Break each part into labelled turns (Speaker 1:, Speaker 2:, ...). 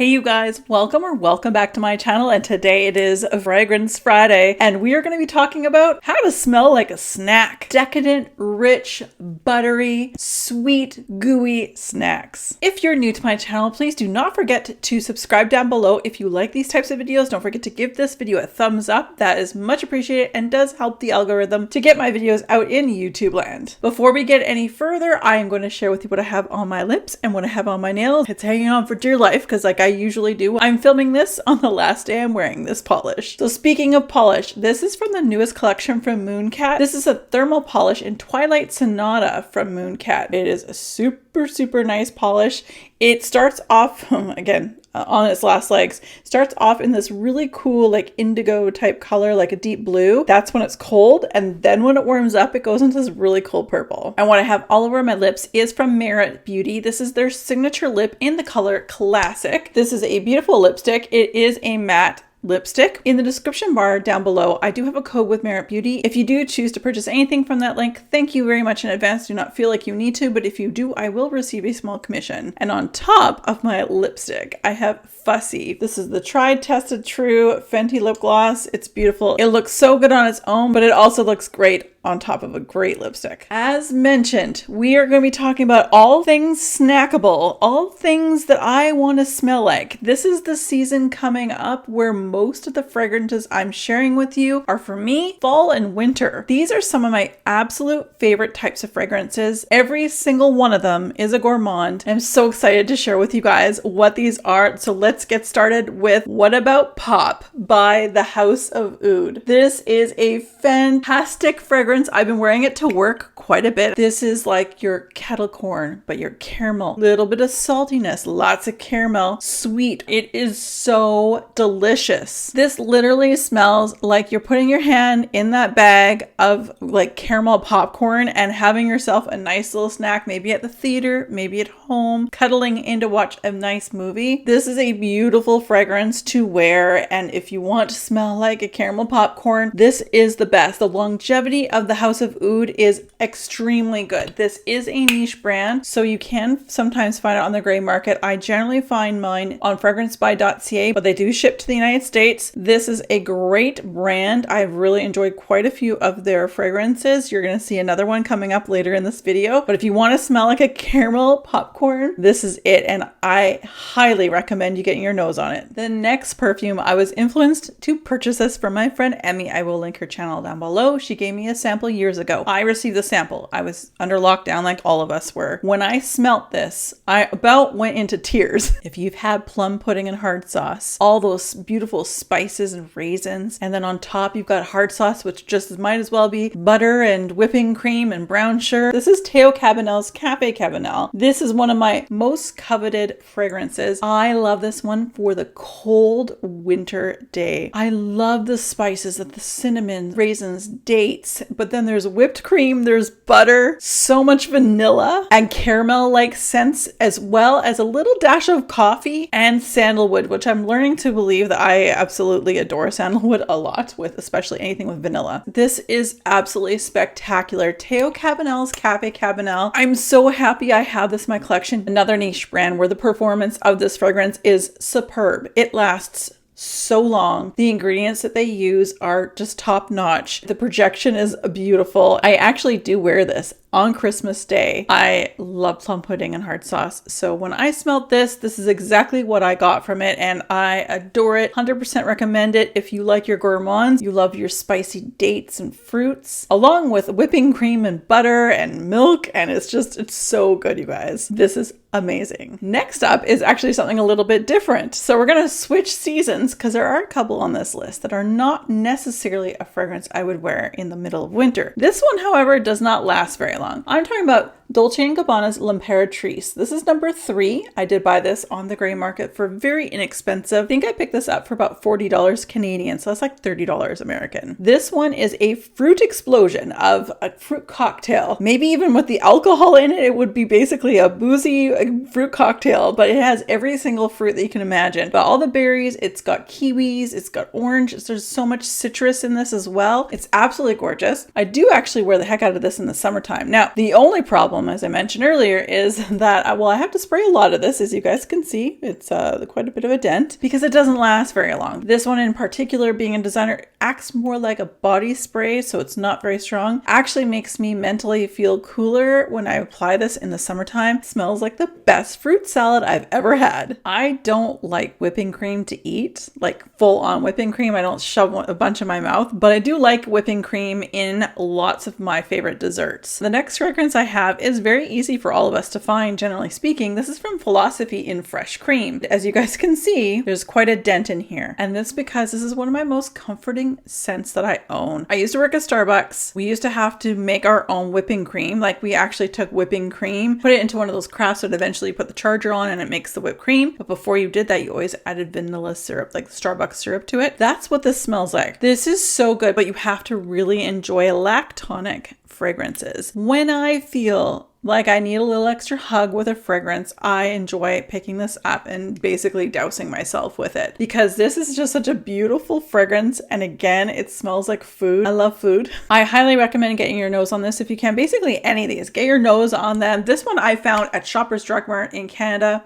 Speaker 1: Hey you guys, welcome back to my channel, and today it is a Fragrance Friday and we are going to be talking about how to smell like a snack. Decadent, rich, buttery, sweet, gooey snacks. If you're new to my channel, please do not forget to subscribe down below. If you like these types of videos, don't forget to give this video a thumbs up. That is much appreciated and does help the algorithm to get my videos out in YouTube land. Before we get any further, I am going to share with you what I have on my lips and what I have on my nails. It's hanging on for dear life because like I usually do. I'm filming this on the last day I'm wearing this polish. So speaking of polish, this is from the newest collection from Mooncat. This is a thermal polish in Twilight Sonata from Mooncat. It is a super nice polish. It starts off, again, on its last legs, starts off in this really cool like indigo type color, like a deep blue. That's when it's cold, and then when it warms up it goes into this really cool purple. And what I have all over my lips is from Merit Beauty. This is their signature lip in the color Classic. This is a beautiful lipstick. It is a matte lipstick. In the description bar down below, I do have a code with Merit Beauty. If you do choose to purchase anything from that link, thank you very much in advance. Do not feel like you need to, but if you do, I will receive a small commission. And on top of my lipstick, I have Fussy. This is the tried, tested, true Fenty lip gloss. It's beautiful. It looks so good on its own, but it also looks great on top of a great lipstick. As mentioned, we are going to be talking about all things snackable, all things that I want to smell like. This is the season coming up where most of the fragrances I'm sharing with you are, for me, fall and winter. These are some of my absolute favorite types of fragrances. Every single one of them is a gourmand. I'm so excited to share with you guys what these are. So let's get started with What About Pop by the House of Oud. This is a fantastic fragrance. I've been wearing it to work quite a bit. This is like your kettle corn, but your caramel. Little bit of saltiness, lots of caramel, sweet. It is so delicious. This literally smells like you're putting your hand in that bag of like caramel popcorn and having yourself a nice little snack, maybe at the theater, maybe at home, cuddling in to watch a nice movie. This is a beautiful fragrance to wear, and if you want to smell like a caramel popcorn, this is the best. The longevity of the House of Oud is extremely good. This is a niche brand, so you can sometimes find it on the gray market. I generally find mine on fragrancebuy.ca, but they do ship to the United States. This is a great brand. I've really enjoyed quite a few of their fragrances. You're going to see another one coming up later in this video, but if you want to smell like a caramel popcorn, this is it, and I highly recommend you getting your nose on it. The next perfume, I was influenced to purchase this from my friend Emmy. I will link her channel down below. She gave me a sample years ago. I received the sample. I was under lockdown like all of us were. When I smelt this, I about went into tears. If you've had plum pudding and hard sauce, all those beautiful spices and raisins, and then on top you've got hard sauce, which just might as well be butter and whipping cream and brown sugar. This is Théo Cabinel's Café Cabanel. This is one of my most coveted fragrances. I love this one for the cold winter day. I love the spices of the cinnamon, raisins, dates, but then there's whipped cream, there's butter, so much vanilla and caramel-like scents, as well as a little dash of coffee and sandalwood, which I'm learning to believe that I absolutely adore sandalwood a lot, with especially anything with vanilla. This is absolutely spectacular. Théo Cabinel's Café Cabanel. I'm so happy I have this in my collection. Another niche brand where the performance of this fragrance is superb. It lasts so long. The ingredients that they use are just top notch. The projection is beautiful. I actually do wear this on Christmas Day. I love plum pudding and hard sauce. So when I smelled this, this is exactly what I got from it, and I adore it. 100% recommend it if you like your gourmands, you love your spicy dates and fruits, along with whipping cream and butter and milk, and it's so good, you guys. This is amazing. Next up is actually something a little bit different. So we're going to switch seasons because there are a couple on this list that are not necessarily a fragrance I would wear in the middle of winter. This one, however, does not last very long. I'm talking about Dolce & Gabbana's L'Imperatrice. This is number 3. I did buy this on the gray market for very inexpensive. I think I picked this up for about $40 Canadian, so that's like $30 American. This one is a fruit explosion of a fruit cocktail. Maybe even with the alcohol in it, it would be basically a boozy a fruit cocktail, but it has every single fruit that you can imagine. But all the berries, it's got kiwis, it's got orange. There's so much citrus in this as well. It's absolutely gorgeous. I do actually wear the heck out of this in the summertime. Now, the only problem, as I mentioned earlier, is that, well, I have to spray a lot of this. As you guys can see, it's quite a bit of a dent because it doesn't last very long. This one in particular, being a designer, acts more like a body spray, so it's not very strong. Actually makes me mentally feel cooler when I apply this in the summertime. It smells like the best fruit salad I've ever had. I don't like whipping cream to eat, like full on whipping cream. I don't shove a bunch in my mouth, but I do like whipping cream in lots of my favorite desserts. The next fragrance I have is very easy for all of us to find, generally speaking. This is from Philosophy in Fresh Cream. As you guys can see, there's quite a dent in here. And that's because this is one of my most comforting scents that I own. I used to work at Starbucks. We used to have to make our own whipping cream. Like, we actually took whipping cream, put it into one of those crafts that eventually put the charger on and it makes the whipped cream. But before you did that, you always added vanilla syrup, like Starbucks syrup, to it. That's what this smells like. This is so good, but you have to really enjoy lactonic fragrances. When I feel like I need a little extra hug with a fragrance, I enjoy picking this up and basically dousing myself with it, because this is just such a beautiful fragrance. And again, it smells like food. I love food. I highly recommend getting your nose on this if you can. Basically any of these, get your nose on them. This one I found at Shoppers Drug Mart in Canada,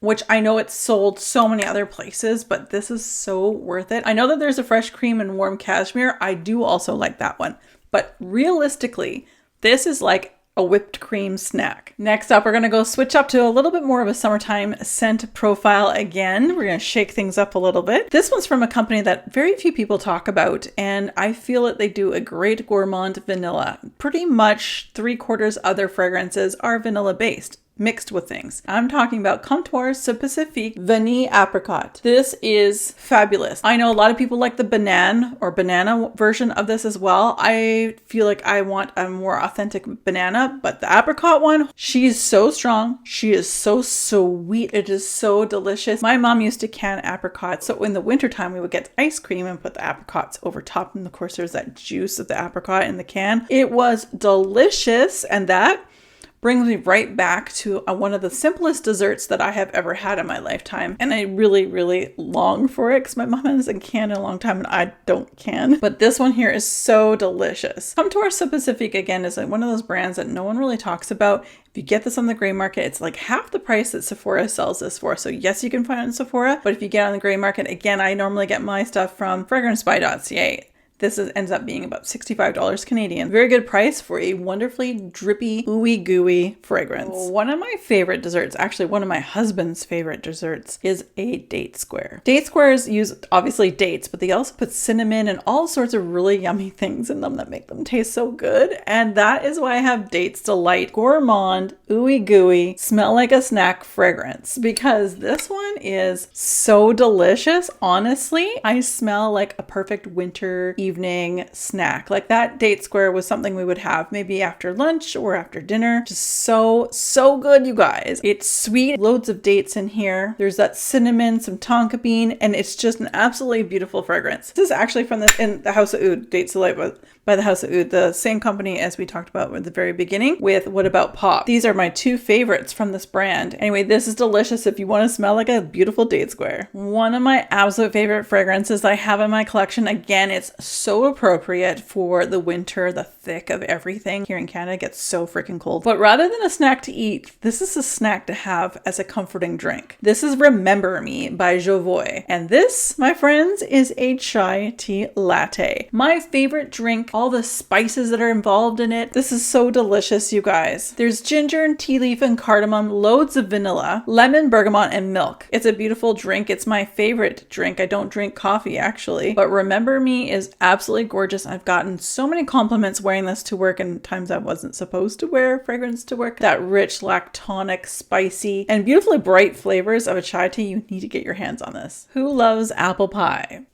Speaker 1: which I know it's sold so many other places, but this is so worth it. I know that there's a fresh cream and warm cashmere. I do also like that one, but realistically, this is like a whipped cream snack. Next up, we're going to go switch up to a little bit more of a summertime scent profile again. We're going to shake things up a little bit. This one's from a company that very few people talk about, and I feel that they do a great gourmand vanilla. Pretty much 3/4 other fragrances are vanilla based, mixed with things. I'm talking about Comptoir Pacifique Vanille Apricot. This is fabulous. I know a lot of people like the banana version of this as well. I feel like I want a more authentic banana, but the apricot one, she's so strong. She is so sweet. It is so delicious. My mom used to can apricots, so in the wintertime we would get ice cream and put the apricots over top, and of course there's that juice of the apricot in the can. It was delicious, and that brings me right back to one of the simplest desserts that I have ever had in my lifetime. And I really, really long for it because my mom hasn't canned in a long time and I don't can. But this one here is so delicious. Comptoir Pacifique, again, is like one of those brands that no one really talks about. If you get this on the gray market, it's like half the price that Sephora sells this for. So yes, you can find it in Sephora, but if you get on the gray market, again, I normally get my stuff from fragrancebuy.ca. This ends up being about $65 Canadian. Very good price for a wonderfully drippy, ooey gooey fragrance. One of my favorite desserts, actually one of my husband's favorite desserts, is a date square. Date squares use obviously dates, but they also put cinnamon and all sorts of really yummy things in them that make them taste so good. And that is why I have Dates Delight Gourmand Ooey Gooey Smell Like a Snack fragrance, because this one is so delicious. Honestly, I smell like a perfect winter evening snack. Like that date square was something we would have maybe after lunch or after dinner. Just so good, you guys. It's sweet, loads of dates in here. There's that cinnamon, some tonka bean, and it's just an absolutely beautiful fragrance. This is actually from in the House of Oud, Dates Delight by the House of Oud, the same company as we talked about at the very beginning with What About Pop. These are my two favorites from this brand. Anyway, this is delicious if you want to smell like a beautiful date square. One of my absolute favorite fragrances I have in my collection. Again, it's so appropriate for the winter, the thick of everything. Here in Canada, it gets so freaking cold. But rather than a snack to eat, this is a snack to have as a comforting drink. This is Remember Me by Jovoy. And this, my friends, is a chai tea latte. My favorite drink, all the spices that are involved in it. This is so delicious, you guys. There's ginger and tea leaf and cardamom, loads of vanilla, lemon, bergamot, and milk. It's a beautiful drink. It's my favorite drink. I don't drink coffee actually, but Remember Me is absolutely gorgeous. I've gotten so many compliments wearing this to work, and times I wasn't supposed to wear fragrance to work. That rich, lactonic, spicy, and beautifully bright flavors of a chai tea. You need to get your hands on this. Who loves apple pie?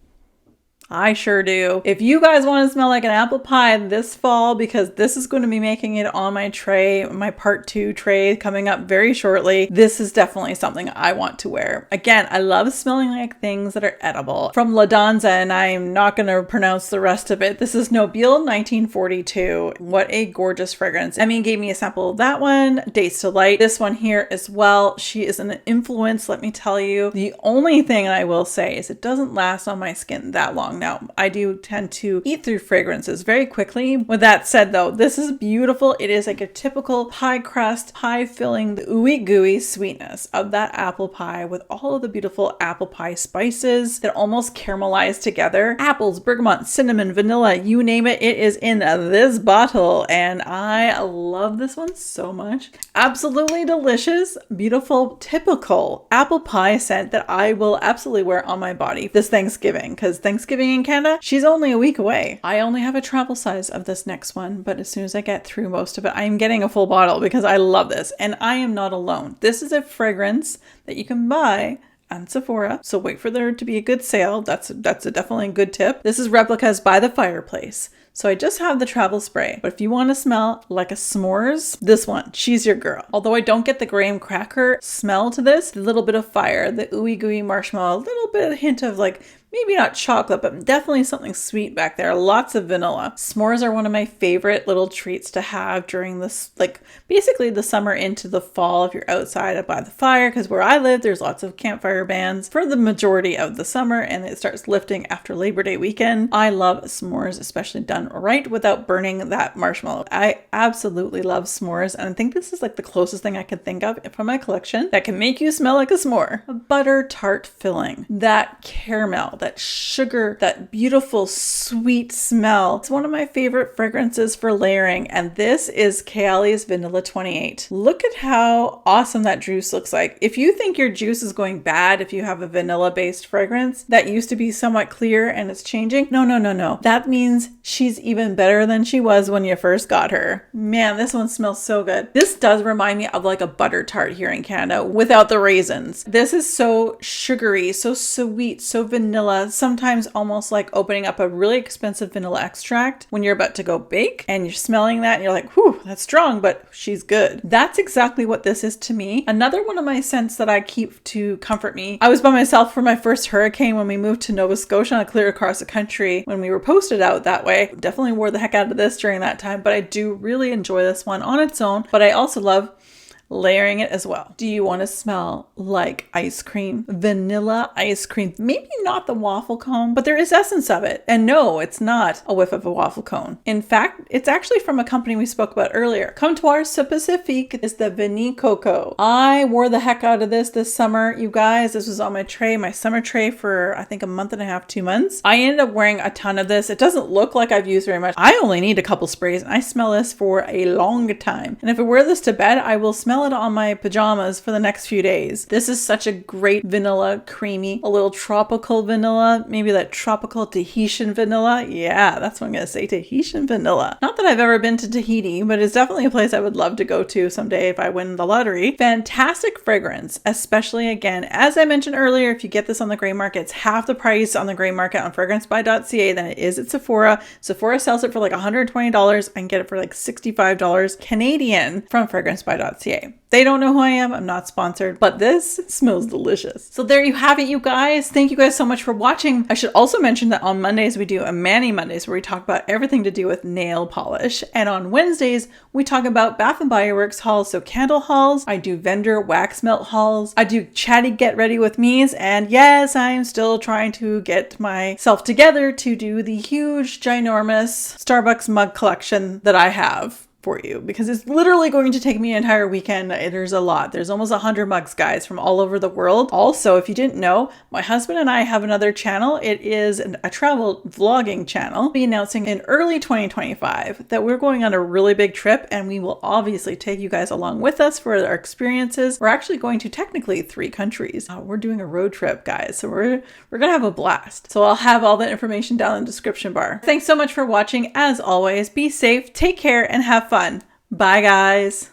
Speaker 1: I sure do. If you guys want to smell like an apple pie this fall, because this is going to be making it on my tray, my part 2 tray coming up very shortly, this is definitely something I want to wear. Again, I love smelling like things that are edible. From La Danza, and I'm not going to pronounce the rest of it. This is Nobile 1942. What a gorgeous fragrance. Emmy gave me a sample of that one. Dates Delight. This one here as well. She is an influence, let me tell you. The only thing I will say is it doesn't last on my skin that long. Now, I do tend to eat through fragrances very quickly. With that said though, this is beautiful. It is like a typical pie crust, pie filling, the ooey gooey sweetness of that apple pie with all of the beautiful apple pie spices that almost caramelize together. Apples, bergamot, cinnamon, vanilla, you name it, it is in this bottle. And I love this one so much. Absolutely delicious, beautiful, typical apple pie scent that I will absolutely wear on my body this Thanksgiving, because Thanksgiving in Canada, she's only a week away. I only have a travel size of this next one, but as soon as I get through most of it, I'm getting a full bottle because I love this. And I am not alone. This is a fragrance that you can buy on Sephora, so wait for there to be a good sale. That's definitely a good tip. This is Replicas by the Fireplace. So I just have the travel spray, but if you want to smell like a s'mores, this one, she's your girl. Although I don't get the graham cracker smell to this, a little bit of fire, the ooey gooey marshmallow, a little bit of hint of like, maybe not chocolate, but definitely something sweet back there. Lots of vanilla. S'mores are one of my favorite little treats to have during this, like basically the summer into the fall if you're outside by the fire, because where I live, there's lots of campfire bands for the majority of the summer and it starts lifting after Labor Day weekend. I love s'mores, especially done right without burning that marshmallow. I absolutely love s'mores, and I think this is like the closest thing I can think of from my collection that can make you smell like a s'more. A butter tart filling, that caramel, that sugar, that beautiful sweet smell. It's one of my favorite fragrances for layering, and this is Kayali's Vanilla 28. Look at how awesome that juice looks like. If you think your juice is going bad if you have a vanilla based fragrance that used to be somewhat clear and it's changing, no. That means she's even better than she was when you first got her. Man, this one smells so good. This does remind me of like a butter tart here in Canada without the raisins. This is so sugary, so sweet, so vanilla, sometimes almost like opening up a really expensive vanilla extract when you're about to go bake and you're smelling that and you're like, whew, that's strong, but she's good. That's exactly what this is to me. Another one of my scents that I keep to comfort me. I was by myself for my first hurricane when we moved to Nova Scotia on a clear across the country when we were posted out that way. Definitely wore the heck out of this during that time, but I do really enjoy this one on its own, but I also love layering it as well. Do you want to smell like ice cream? Vanilla ice cream. Maybe not the waffle cone, but there is essence of it. And no, it's not a whiff of a waffle cone. In fact, it's actually from a company we spoke about earlier. Comptoir Pacifique is the Blvd Co. I wore the heck out of this summer. You guys, this was on my tray, my summer tray for I think a month and a half, 2 months. I ended up wearing a ton of this. It doesn't look like I've used very much. I only need a couple sprays and I smell this for a long time. And if I wear this to bed, I will smell it on my pajamas for the next few days. This is such a great vanilla, creamy, a little tropical vanilla, maybe that tropical Tahitian vanilla. Yeah, that's what I'm gonna say, Tahitian vanilla. Not that I've ever been to Tahiti, but it's definitely a place I would love to go to someday if I win the lottery. Fantastic fragrance, especially again, as I mentioned earlier, if you get this on the gray market, it's half the price on the gray market on fragrancebuy.ca than it is at Sephora. Sephora sells it for like $120. I can get it for like $65 Canadian from fragrancebuy.ca. They don't know who I am. I'm not sponsored, but this smells delicious. So there you have it, you guys. Thank you guys so much for watching. I should also mention that on Mondays, we do a Mani Mondays where we talk about everything to do with nail polish. And on Wednesdays, we talk about Bath & Body Works hauls, so candle hauls. I do vendor wax melt hauls. I do chatty get ready with me's. And yes, I am still trying to get myself together to do the huge, ginormous Starbucks mug collection that I have for you, because it's literally going to take me an entire weekend. There's a lot. There's almost 100 mugs, guys, from all over the world. Also, if you didn't know, my husband and I have another channel. It is a travel vlogging channel. We'll be announcing in early 2025 that we're going on a really big trip, and we will obviously take you guys along with us for our experiences. We're actually going to technically 3 countries. We're doing a road trip, guys, so we're gonna have a blast. So I'll have all the information down in the description bar. Thanks so much for watching. As always, be safe, take care, and have fun. Bye, guys.